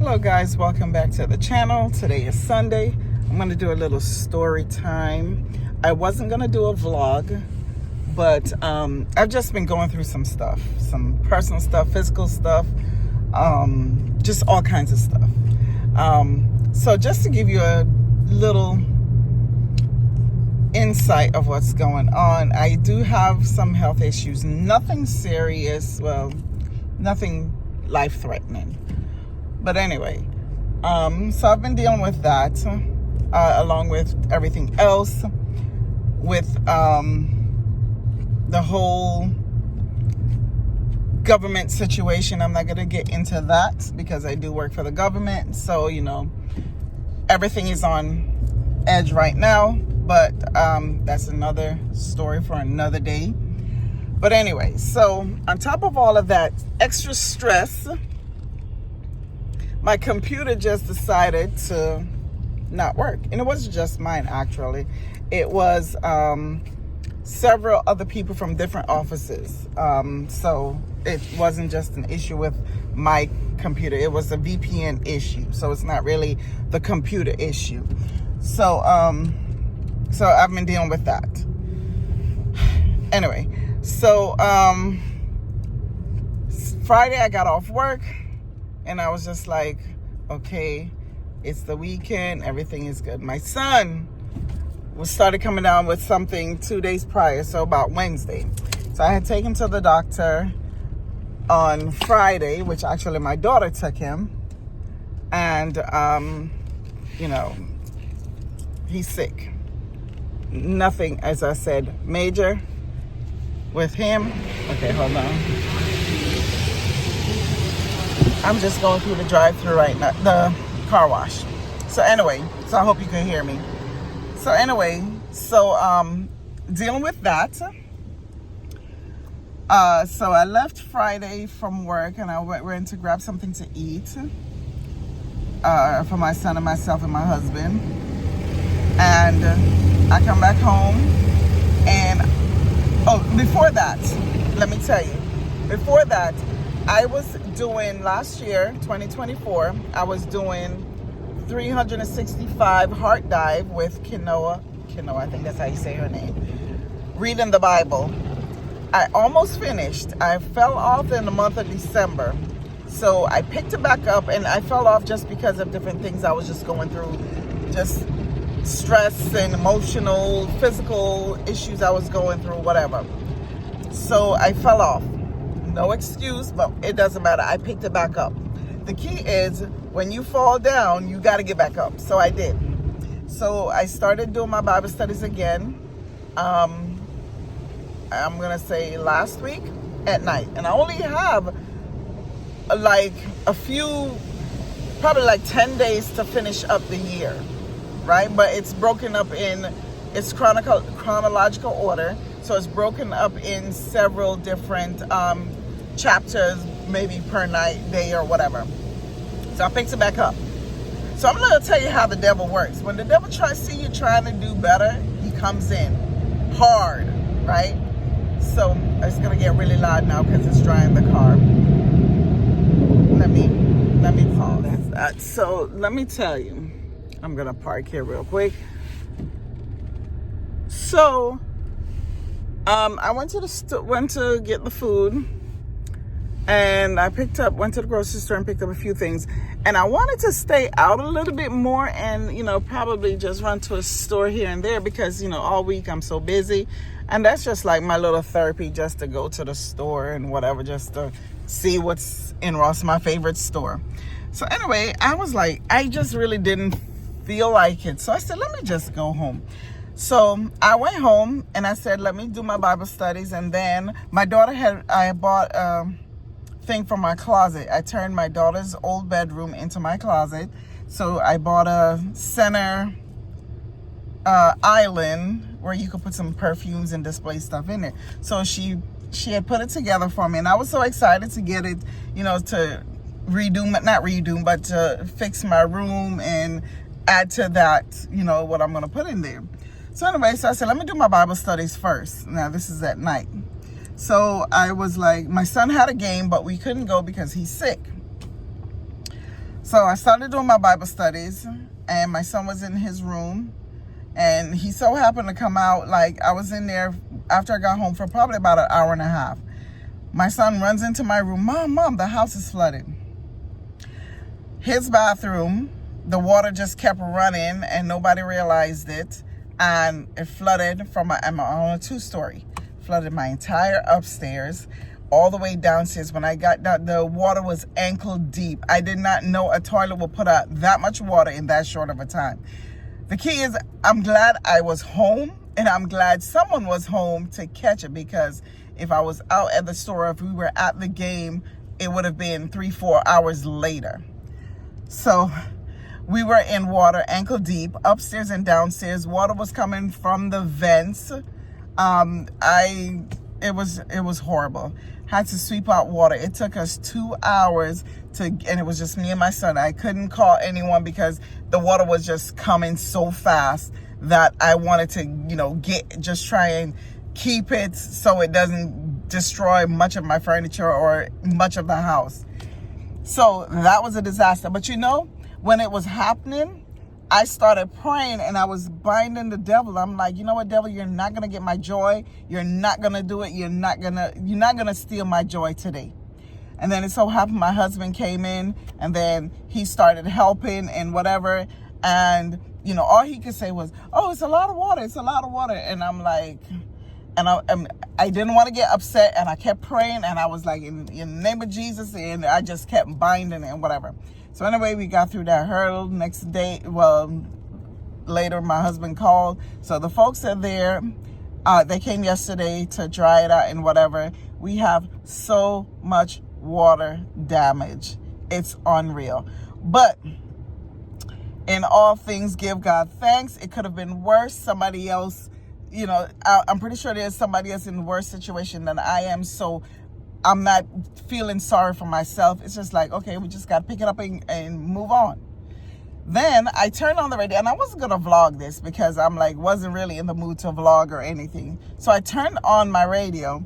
Hello guys, welcome back to the channel. Today is Sunday. I'm going to do a little story time. I wasn't going to do a vlog, but I've just been going through some stuff, some personal stuff, physical stuff, just all kinds of stuff. So just to give you a little insight of what's going on, I do have some health issues. Nothing serious, well, nothing life-threatening. But anyway, so I've been dealing with that, along with everything else, with the whole government situation. I'm not going to get into that because I do work for the government. So, you know, everything is on edge right now. But that's another story for another day. But anyway, so on top of all of that extra stress, my computer just decided to not work. And it wasn't just mine, actually. It was several other people from different offices. So it wasn't just an issue with my computer. It was a VPN issue. So it's not really the computer issue. So I've been dealing with that. Anyway, so Friday I got off work. And I was just like, okay, it's the weekend. Everything is good. My son started coming down with something 2 days prior, so about Wednesday. So I had taken him to the doctor on Friday, which actually my daughter took him. And, you know, he's sick. Nothing, as I said, major with him. Okay, hold on. I'm just going through the drive-thru right now, the car wash. So anyway, so I hope you can hear me. So anyway, so dealing with that. So I left Friday from work and I went to grab something to eat for my son and myself and my husband. And I come back home and, before that, let me tell you, before that, I was doing, last year, 2024, I was doing 365 heart dive with Kenoa, I think that's how you say her name, reading the Bible. I almost finished. I fell off in the month of December. So I picked it back up and I fell off just because of different things I was just going through, just stress and emotional, physical issues I was going through, whatever. So I fell off. No excuse, but it doesn't matter. I picked it back up. The key is when you fall down, you got to get back up. So I did. So I started doing my Bible studies again. I'm going to say last week at night. And I only have like a few, probably like 10 days to finish up the year, right? But it's broken up in its chronological order. So it's broken up in several different chapters, maybe per night, day, or whatever. So I picked it back up. So I'm going to tell you how the devil works. When the devil see you trying to do better, he comes in hard, right? So it's going to get really loud now because it's drying the car. Let me pause. That's that. So let me tell you, I'm going to park here real quick. So I went to get the food, and I went to the grocery store and picked up a few things. And I wanted to stay out a little bit more and, you know, probably just run to a store here and there because, you know, all week I'm so busy. And that's just like my little therapy, just to go to the store and whatever, just to see what's in Ross, my favorite store. So anyway, I was like, I just really didn't feel like it. So I said, let me just go home. So I went home and I said, let me do my Bible studies. And then my daughter I bought a thing from my closet. I turned my daughter's old bedroom into my closet. So I bought a center island where you could put some perfumes and display stuff in it. So she had put it together for me. And I was so excited to get it, you know, to not redo, but to fix my room and add to that, you know, what I'm going to put in there. So anyway, so I said, let me do my Bible studies first. Now, this is at night. So I was like, my son had a game, but we couldn't go because he's sick. So I started doing my Bible studies, and my son was in his room, and he so happened to come out. Like, I was in there after I got home for probably about an hour and a half. My son runs into my room. Mom, the house is flooded. His bathroom, the water just kept running and nobody realized it. And it flooded I'm on a 2-story. Flooded my entire upstairs, all the way downstairs. When I got down, the water was ankle deep. I did not know a toilet would put out that much water in that short of a time. The key is, I'm glad I was home, and I'm glad someone was home to catch it, because if I was out at the store, if we were at the game, it would have been 3-4 hours later. So we were in water ankle deep, upstairs and downstairs. Water was coming from the vents. It was horrible. Had to sweep out water. It took us 2 hours and it was just me and my son. I couldn't call anyone because the water was just coming so fast that I wanted to, just try and keep it so it doesn't destroy much of my furniture or much of the house. So that was a disaster. But when it was happening, I started praying and I was binding the devil. I'm like, you know what, devil, you're not going to get my joy. You're not going to do it. You're not going to steal my joy today. And then it so happened my husband came in, and then he started helping and whatever. And, all he could say was, oh, it's a lot of water. It's a lot of water. And I'm like, and I didn't want to get upset, and I kept praying, and I was like, in the name of Jesus, and I just kept binding it and whatever. So anyway, we got through that hurdle. Next day, later, my husband called. So the folks are there. They came yesterday to dry it out and whatever. We have so much water damage. It's unreal. But in all things, give God thanks. It could have been worse. Somebody else, I'm pretty sure there's somebody else in a worse situation than I am. So I'm not feeling sorry for myself. It's just like, okay, we just got to pick it up and move on. Then I turned on the radio, and I wasn't going to vlog this because I'm like, wasn't really in the mood to vlog or anything. So I turned on my radio,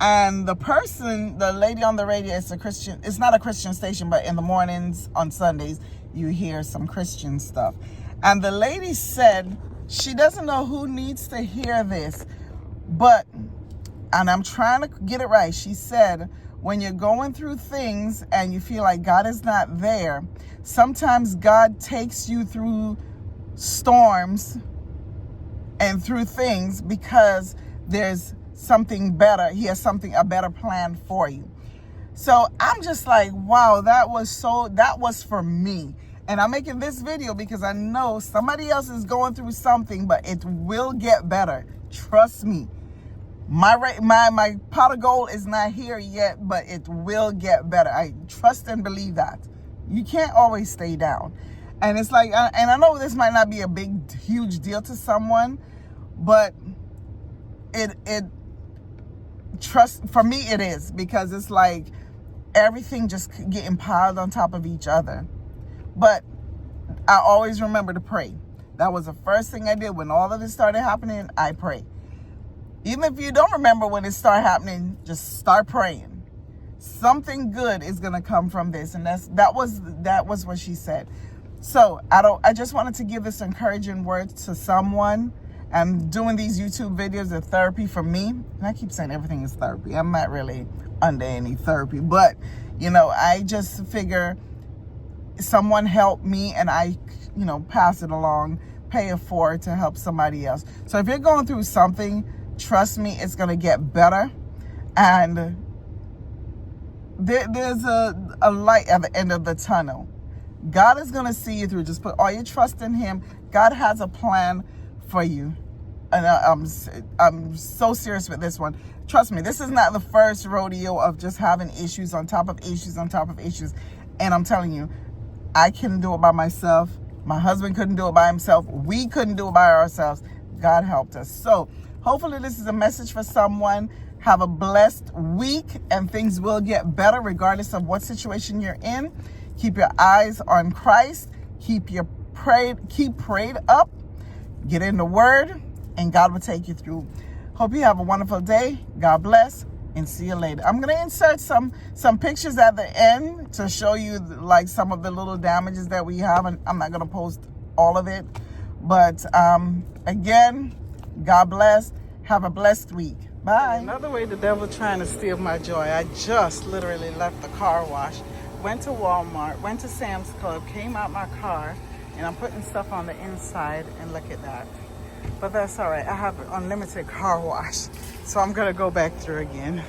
and the lady on the radio is it's not a Christian station, but in the mornings on Sundays, you hear some Christian stuff. And the lady said she doesn't know who needs to hear this, and I'm trying to get it right. She said, when you're going through things and you feel like God is not there, sometimes God takes you through storms and through things because there's something better. He has a better plan for you. So I'm just like, wow, that was for me. And I'm making this video because I know somebody else is going through something, but it will get better. Trust me. My pot of gold is not here yet, but it will get better. I trust and believe that. You can't always stay down. And it's like, and I know this might not be a huge deal to someone, but for me it is, because it's like everything just getting piled on top of each other. But I always remember to pray. That was the first thing I did when all of this started happening. I pray. Even if you don't remember when it started happening, just start praying. Something good is gonna come from this, and that was what she said. So I just wanted to give this encouraging word to someone. I'm doing these YouTube videos of therapy for me. And I keep saying everything is therapy. I'm not really under any therapy, but I just figure someone helped me, and I pass it along, pay it forward to help somebody else. So if you're going through something, trust me, it's going to get better. And there's a light at the end of the tunnel. God is going to see you through. Just put all your trust in him. God has a plan for you. And I'm so serious with this one. Trust me, this is not the first rodeo of just having issues on top of issues on top of issues. And I'm telling you, I couldn't do it by myself. My husband couldn't do it by himself. We couldn't do it by ourselves. God helped us. So hopefully this is a message for someone. Have a blessed week, and things will get better regardless of what situation you're in. Keep your eyes on Christ. Keep prayed up. Get in the word, and God will take you through. Hope you have a wonderful day. God bless. and see you later. I'm gonna insert some pictures at the end to show you like some of the little damages that we have, and I'm not gonna post all of it. But again, God bless. Have a blessed week. Bye. Another way the devil trying to steal my joy. I just literally left the car wash, went to Walmart, went to Sam's Club, came out my car, and I'm putting stuff on the inside, and look at that. But that's all right. I have unlimited car wash, so I'm gonna go back through again.